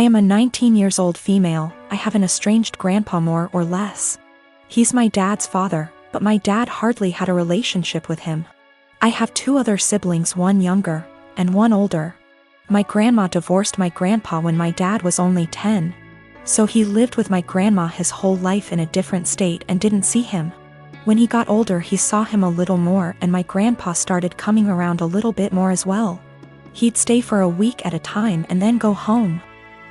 I am a 19 years old female. I have an estranged grandpa more or less. He's my dad's father, but my dad hardly had a relationship with him. I have 2 other siblings, one younger and one older. My grandma divorced my grandpa when my dad was only 10. So he lived with my grandma his whole life in a different state and didn't see him. When he got older, he saw him a little more, and my grandpa started coming around a little bit more as well. He'd stay for a week at a time and then go home.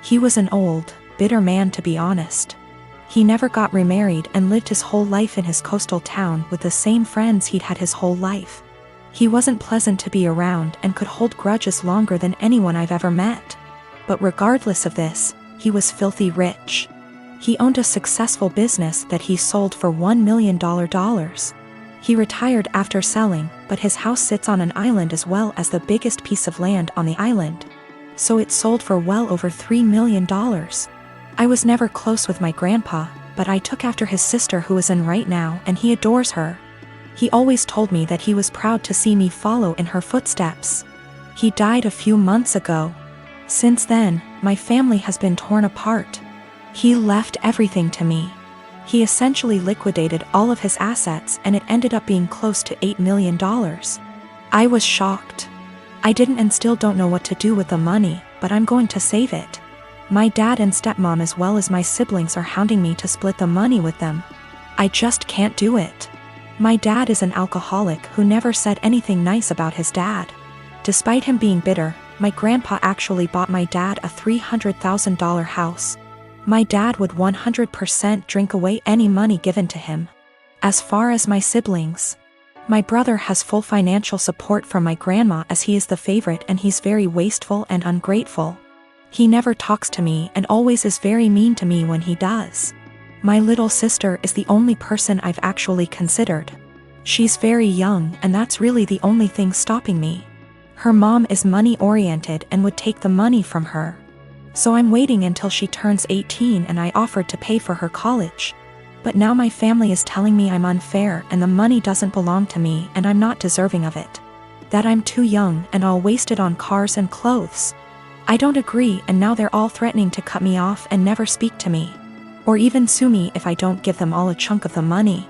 He was an old, bitter man, to be honest. He never got remarried and lived his whole life in his coastal town with the same friends he'd had his whole life. He wasn't pleasant to be around and could hold grudges longer than anyone I've ever met. But regardless of this, he was filthy rich. He owned a successful business that he sold for $1 million. He retired after selling, but his house sits on an island as well as the biggest piece of land on the island. So it sold for well over $3 million. I was never close with my grandpa, but I took after his sister who is in right now, and he adores her. He always told me that he was proud to see me follow in her footsteps. He died a few months ago. Since then, my family has been torn apart. He left everything to me. He essentially liquidated all of his assets, and it ended up being close to $8 million. I was shocked. I didn't and still don't know what to do with the money, but I'm going to save it. My dad and stepmom as well as my siblings are hounding me to split the money with them. I just can't do it. My dad is an alcoholic who never said anything nice about his dad. Despite him being bitter, my grandpa actually bought my dad a $300,000 house. My dad would 100% drink away any money given to him. As far as my siblings, my brother has full financial support from my grandma as he is the favorite, and he's very wasteful and ungrateful. He never talks to me and always is very mean to me when he does. My little sister is the only person I've actually considered. She's very young, and that's really the only thing stopping me. Her mom is money-oriented and would take the money from her. So I'm waiting until she turns 18, and I offered to pay for her college. But now my family is telling me I'm unfair and the money doesn't belong to me and I'm not deserving of it. That I'm too young and I'll waste it on cars and clothes. I don't agree, and now they're all threatening to cut me off and never speak to me. Or even sue me if I don't give them all a chunk of the money.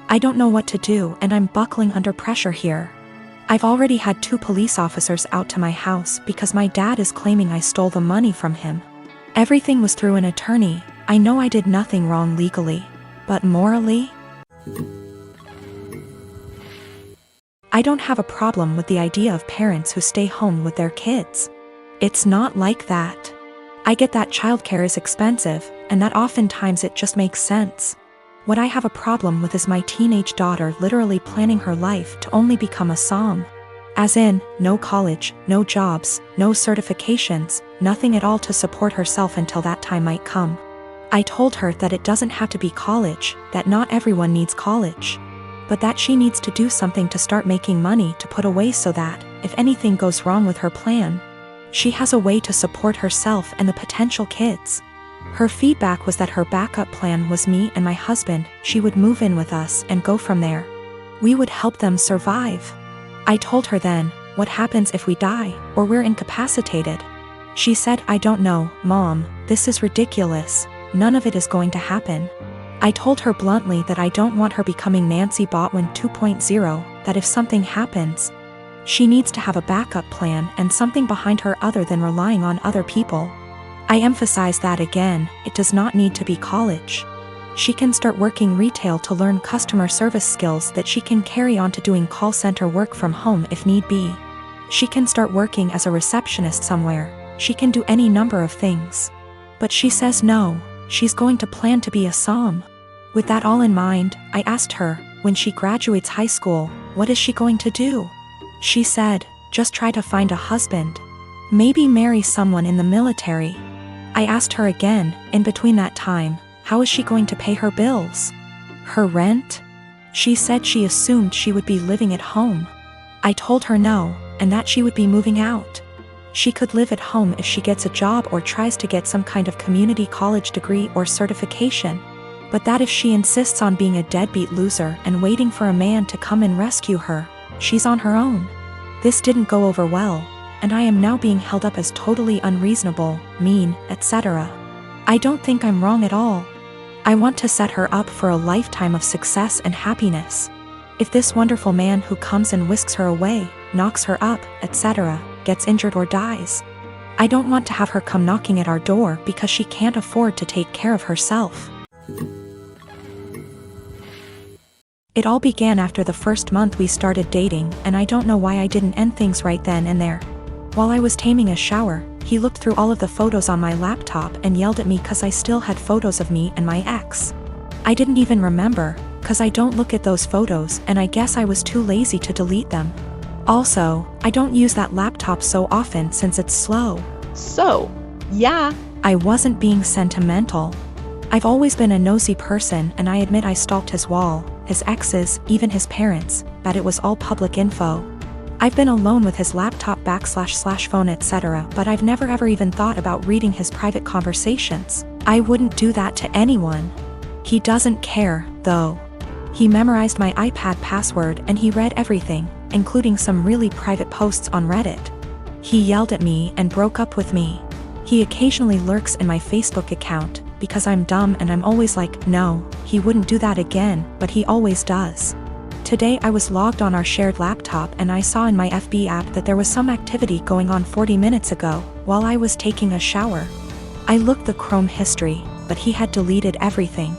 I don't know what to do, and I'm buckling under pressure here. I've already had 2 police officers out to my house because my dad is claiming I stole the money from him. Everything was through an attorney. I know I did nothing wrong legally, but morally? I don't have a problem with the idea of parents who stay home with their kids. It's not like that. I get that childcare is expensive, and that oftentimes it just makes sense. What I have a problem with is my teenage daughter literally planning her life to only become a som. As in, no college, no jobs, no certifications, nothing at all to support herself until that time might come. I told her that it doesn't have to be college, that not everyone needs college. But that she needs to do something to start making money to put away so that, if anything goes wrong with her plan, she has a way to support herself and the potential kids. Her feedback was that her backup plan was me and my husband. She would move in with us and go from there. We would help them survive. I told her then, what happens if we die, or we're incapacitated? She said, I don't know, Mom, this is ridiculous. None of it is going to happen. I told her bluntly that I don't want her becoming Nancy Botwin 2.0, that if something happens, she needs to have a backup plan and something behind her other than relying on other people. I emphasize that again, it does not need to be college. She can start working retail to learn customer service skills that she can carry on to doing call center work from home if need be. She can start working as a receptionist somewhere. She can do any number of things. But she says no, she's going to plan to be a som. With that all in mind, I asked her, when she graduates high school, what is she going to do? She said, just try to find a husband. Maybe marry someone in the military. I asked her again, in between that time, how is she going to pay her bills? Her rent? She said she assumed she would be living at home. I told her no, and that she would be moving out. She could live at home if she gets a job or tries to get some kind of community college degree or certification. But that if she insists on being a deadbeat loser and waiting for a man to come and rescue her, she's on her own. This didn't go over well. and I am now being held up as totally unreasonable, mean, etc. I don't think I'm wrong at all. I want to set her up for a lifetime of success and happiness. If this wonderful man who comes and whisks her away, knocks her up, etc., gets injured or dies, I don't want to have her come knocking at our door because she can't afford to take care of herself. It all began after the first month we started dating, and I don't know why I didn't end things right then and there. While I was taming a shower, he looked through all of the photos on my laptop and yelled at me cause I still had photos of me and my ex. I didn't even remember, cause I don't look at those photos and I guess I was too lazy to delete them. Also, I don't use that laptop so often since it's slow. So, yeah. I wasn't being sentimental. I've always been a nosy person and I admit I stalked his wall, his exes, even his parents, but it was all public info. I've been alone with his laptop / phone etc., but I've never ever even thought about reading his private conversations. I wouldn't do that to anyone. He doesn't care, though. He memorized my iPad password and he read everything, including some really private posts on Reddit. He yelled at me and broke up with me. He occasionally lurks in my Facebook account, because I'm dumb and I'm always like, no, he wouldn't do that again, but he always does. Today I was logged on our shared laptop and I saw in my FB app that there was some activity going on 40 minutes ago, while I was taking a shower. I looked the Chrome history, but he had deleted everything.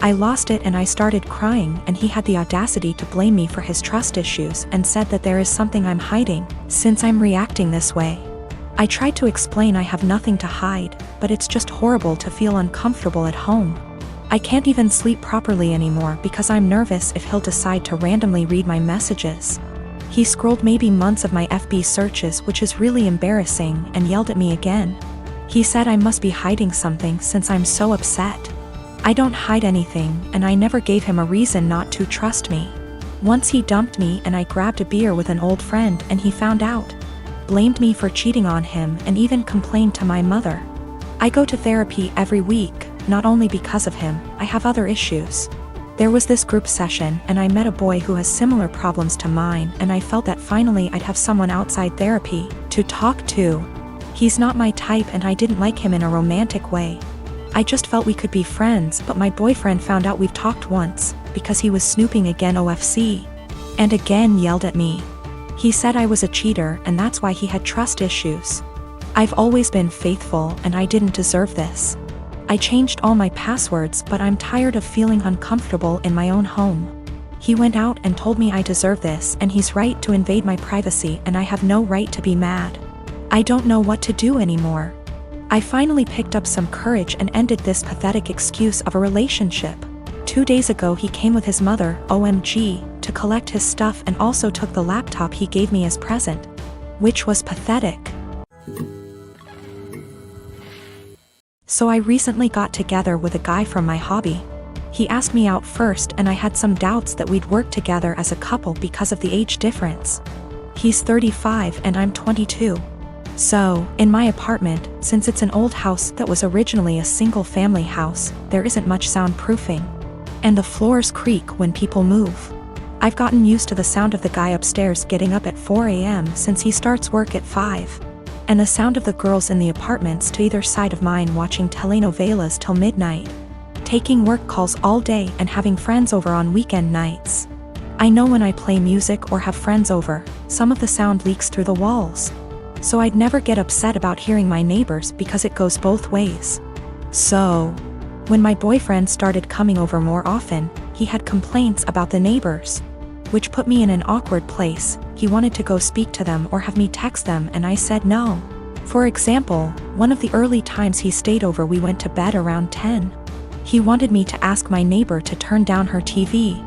I lost it and I started crying and he had the audacity to blame me for his trust issues and said that there is something I'm hiding, since I'm reacting this way. I tried to explain I have nothing to hide, but it's just horrible to feel uncomfortable at home. I can't even sleep properly anymore because I'm nervous if he'll decide to randomly read my messages. He scrolled maybe months of my FB searches, which is really embarrassing, and yelled at me again. He said I must be hiding something since I'm so upset. I don't hide anything, and I never gave him a reason not to trust me. Once he dumped me and I grabbed a beer with an old friend and he found out. Blamed me for cheating on him and even complained to my mother. I go to therapy every week, not only because of him, I have other issues. There was this group session and I met a boy who has similar problems to mine and I felt that finally I'd have someone outside therapy to talk to. He's not my type and I didn't like him in a romantic way. I just felt we could be friends, but my boyfriend found out we've talked once, because he was snooping again OFC. And again yelled at me. He said I was a cheater and that's why he had trust issues. I've always been faithful and I didn't deserve this. I changed all my passwords, but I'm tired of feeling uncomfortable in my own home. He went out and told me I deserve this and he's right to invade my privacy and I have no right to be mad. I don't know what to do anymore. I finally picked up some courage and ended this pathetic excuse of a relationship. 2 days ago he came with his mother, OMG, to collect his stuff and also took the laptop he gave me as present. Which was pathetic. So I recently got together with a guy from my hobby. He asked me out first and I had some doubts that we'd work together as a couple because of the age difference. He's 35 and I'm 22. So, in my apartment, since it's an old house that was originally a single-family house, there isn't much soundproofing. And the floors creak when people move. I've gotten used to the sound of the guy upstairs getting up at 4 a.m. since he starts work at 5. And the sound of the girls in the apartments to either side of mine watching telenovelas till midnight. Taking work calls all day and having friends over on weekend nights. I know when I play music or have friends over, some of the sound leaks through the walls. So I'd never get upset about hearing my neighbors because it goes both ways. So, when my boyfriend started coming over more often, he had complaints about the neighbors. Which put me in an awkward place. He wanted to go speak to them or have me text them and I said no. For example, one of the early times he stayed over we went to bed around 10. He wanted me to ask my neighbor to turn down her TV.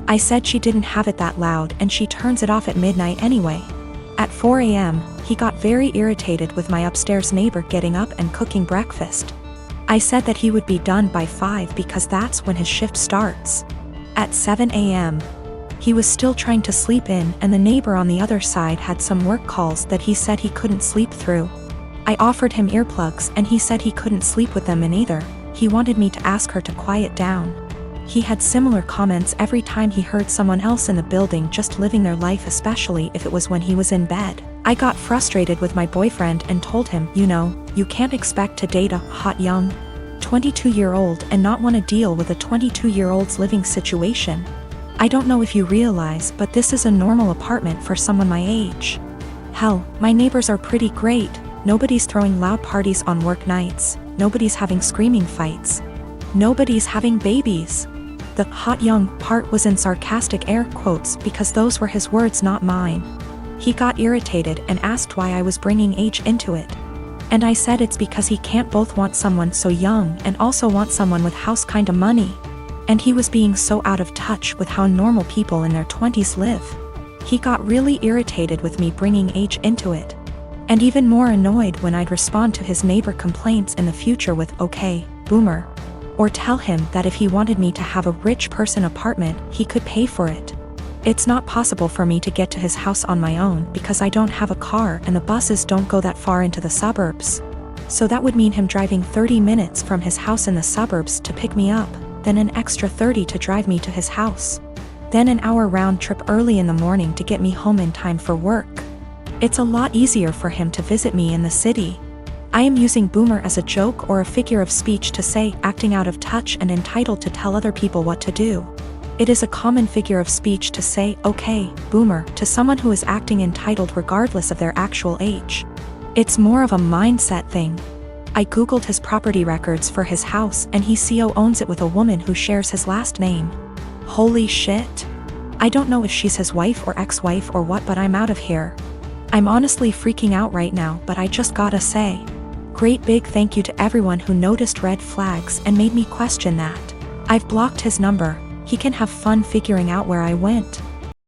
I said she didn't have it that loud and she turns it off at midnight anyway. At 4 a.m., he got very irritated with my upstairs neighbor getting up and cooking breakfast. I said that he would be done by 5 because that's when his shift starts. At 7 a.m., he was still trying to sleep in and the neighbor on the other side had some work calls that he said he couldn't sleep through. I offered him earplugs and he said he couldn't sleep with them in either. He wanted me to ask her to quiet down. He had similar comments every time he heard someone else in the building just living their life, especially if it was when he was in bed. I got frustrated with my boyfriend and told him, you can't expect to date a hot young 22-year-old and not want to deal with a 22-year-old's living situation. I don't know if you realize, but this is a normal apartment for someone my age. Hell, my neighbors are pretty great. Nobody's throwing loud parties on work nights. Nobody's having screaming fights. Nobody's having babies. The hot young part was in sarcastic air quotes because those were his words, not mine. He got irritated and asked why I was bringing age into it. And I said it's because he can't both want someone so young and also want someone with house kinda money. And he was being so out of touch with how normal people in their 20s live. He got really irritated with me bringing age into it. And even more annoyed when I'd respond to his neighbor complaints in the future with, okay, boomer. Or tell him that if he wanted me to have a rich person apartment, he could pay for it. It's not possible for me to get to his house on my own because I don't have a car and the buses don't go that far into the suburbs. So that would mean him driving 30 minutes from his house in the suburbs to pick me up, then an extra 30 to drive me to his house. Then an hour round trip early in the morning to get me home in time for work. It's a lot easier for him to visit me in the city. I am using boomer as a joke or a figure of speech to say acting out of touch and entitled to tell other people what to do. It is a common figure of speech to say, okay, boomer, to someone who is acting entitled regardless of their actual age. It's more of a mindset thing. I googled his property records for his house and he co-owns it with a woman who shares his last name. Holy shit. I don't know if she's his wife or ex-wife or what, but I'm out of here. I'm honestly freaking out right now, but I just gotta say, great big thank you to everyone who noticed red flags and made me question that. I've blocked his number. He can have fun figuring out where I went.